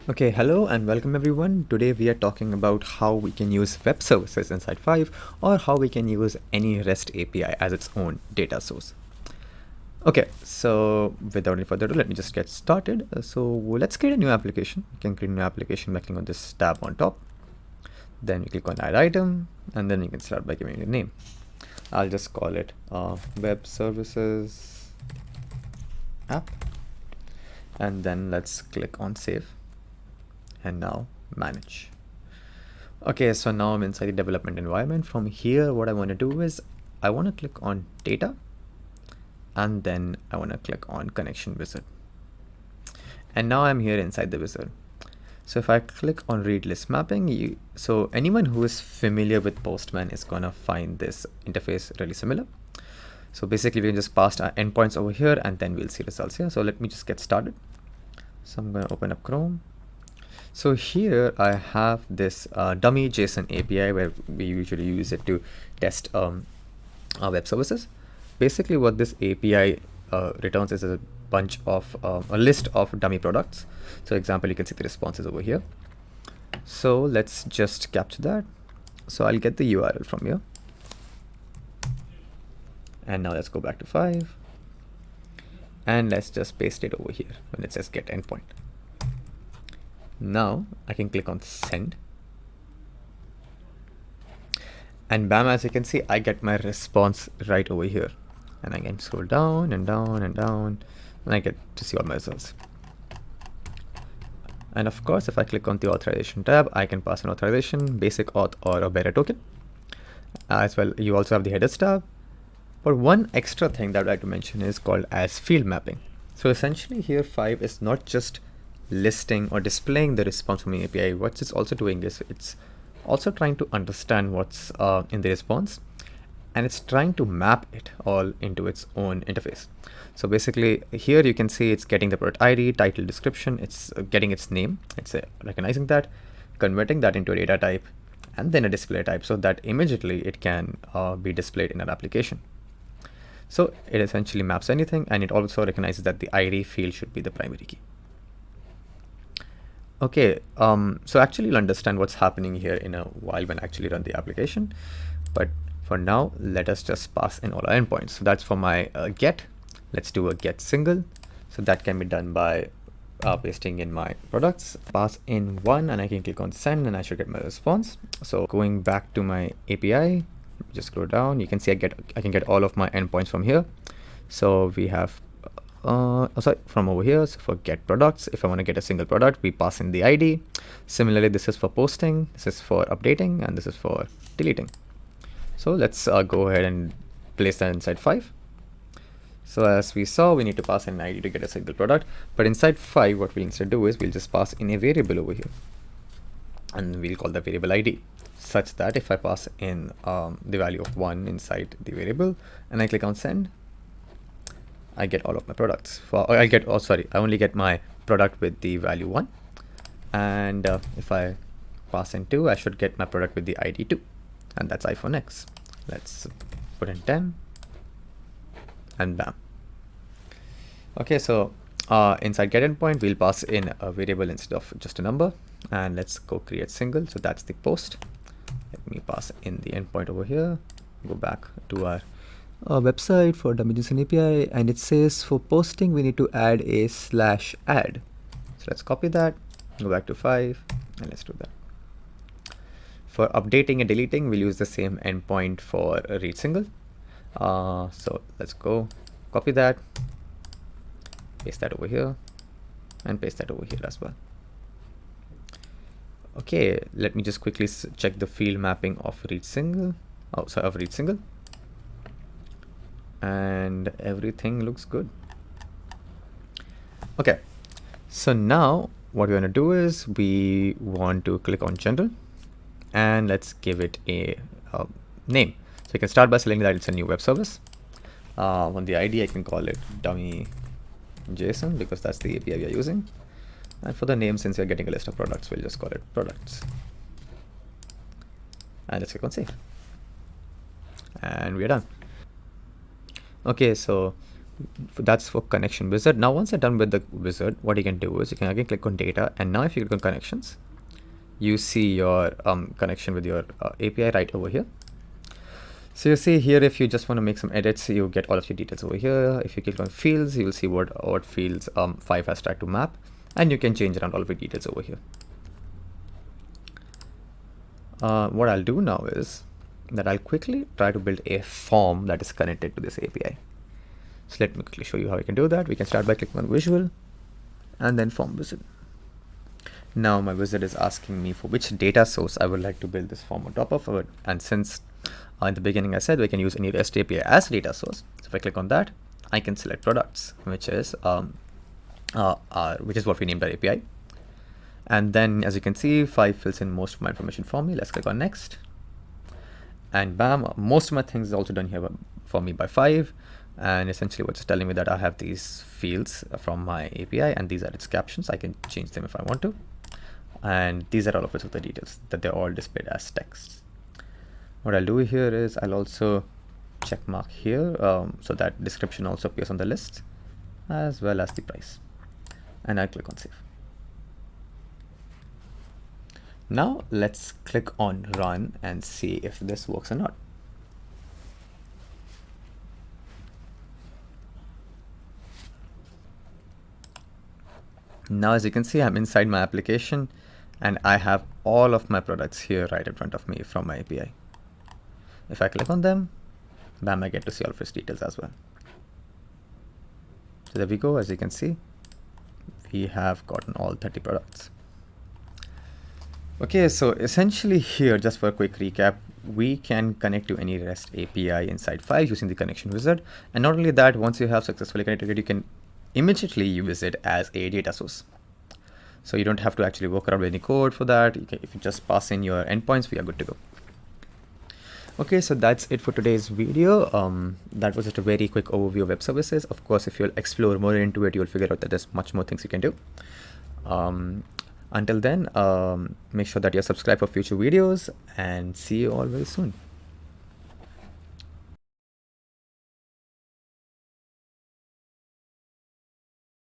Okay, hello and welcome everyone. Today we are talking about how we can use web services inside Five or how we can use any REST API as its own data source. Okay, so without any further ado, let me just get started. So let's create a new application. You can create a new application by clicking on this tab on top. Then you click on add item and then you can start by giving it a name. I'll just call it web services app. And then let's click on save. And now manage. Okay, so now I'm inside the development environment. From here, what I want to do is I want to click on data and then I want to click on connection wizard. And now I'm here inside the wizard. So if I click on read list mapping, so anyone who is familiar with Postman is gonna find this interface really similar. So basically we can just pass our endpoints over here and then we'll see results here. So let me just get started. So I'm gonna open up Chrome. So here I have this dummy JSON API where we usually use it to test our web services. Basically what this API returns is a bunch of a list of dummy products. So example, you can see the responses over here. So let's just capture that. So I'll get the URL from here. And now let's go back to 5. And let's just paste it over here when it says get endpoint. Now I can click on send. And bam, as you can see, I get my response right over here. And I can scroll down and down and down, and I get to see all my results. And of course, if I click on the authorization tab, I can pass an authorization, basic auth, or a bearer token. As well, you also have the headers tab. But one extra thing that I'd like to mention is called as field mapping. So essentially here 5 is not just listing or displaying the response from the API. What it's also doing is it's also trying to understand what's in the response, and it's trying to map it all into its own interface. So basically here you can see it's getting the product ID, title, description, it's getting its name, it's recognizing that, converting that into a data type, and then a display type so that immediately it can be displayed in an application. So it essentially maps anything, and it also recognizes that the ID field should be the primary key. Okay, so actually you'll understand what's happening here in a while when I actually run the application. But for now, let us just pass in all our endpoints. So that's for my get. Let's do a get single. So that can be done by pasting in my products, pass in 1, and I can click on send and I should get my response. So going back to my API, just scroll down, you can see I can get all of my endpoints from here. So we have from over here. So for get products, if I want to get a single product, we pass in the ID. Similarly, this is for posting, this is for updating, and this is for deleting. So let's go ahead and place that inside 5. So as we saw, we need to pass in an ID to get a single product, but inside 5, what we'll instead do is we'll just pass in a variable over here, and we'll call the variable ID, such that if I pass in the value of 1 inside the variable and I click on send, I get all of my products. I only get my product with the value 1, and if I pass in 2, I should get my product with the ID 2, and that's iPhone X. Let's put in 10, and bam. Okay, so inside get endpoint, we'll pass in a variable instead of just a number, and let's go create single. So that's the post. Let me pass in the endpoint over here, go back to our website for dummy JSON API, and it says for posting we need to add a /add. So let's copy that, go back to 5, and let's do that. For updating and deleting, we'll use the same endpoint for a read single. So let's go copy that, paste that over here, and paste that over here as well. Okay, let me just quickly check the field mapping of read single. Of read single. And everything looks good. Okay, so now what we want to do is we want to click on general, and let's give it a name. So you can start by selecting that it's a new web service. On the ID, I can call it dummy JSON because that's the API we are using. And for the name, since we're getting a list of products, we'll just call it products. And let's click on save. And we're done. Okay, so That's for connection wizard. Now once you're done with the wizard, what you can do is you can again click on data, and now if you click on connections, you see your connection with your API right over here. So you see here, if you just want to make some edits, you get all of your details over here. If you click on fields, you will see what fields 5 has tried to map, and you can change around all of your details over here. What I'll do now is that I'll quickly try to build a form that is connected to this API. So let me quickly show you how we can do that. We can start by clicking on visual and then form wizard. Now my wizard is asking me for which data source I would like to build this form on top of it. And since in the beginning I said we can use any REST API as data source. So if I click on that, I can select products, which is what we named our API. And then as you can see, 5 fills in most of my information for me. Let's click on next. And bam, most of my things is also done here for me by 5. And essentially what's telling me that I have these fields from my API, and these are its captions. I can change them if I want to. And these are all of the details that they're all displayed as text. What I'll do here is I'll also check mark here so that description also appears on the list, as well as the price. And I'll click on save. Now let's click on run and see if this works or not. Now as you can see, I'm inside my application and I have all of my products here right in front of me from my API. If I click on them, bam, I get to see all of its details as well. So there we go. As you can see, we have gotten all 30 products. Okay, so essentially here, just for a quick recap, we can connect to any REST API inside 5 using the connection wizard. And not only that, once you have successfully connected, you can immediately use it as a data source. So you don't have to actually work around with any code for that. If you just pass in your endpoints, we are good to go. Okay, so that's it for today's video. That was just a very quick overview of web services. Of course, if you'll explore more into it, you'll figure out that there's much more things you can do. Until then, make sure that you're subscribed for future videos, and see you all very soon.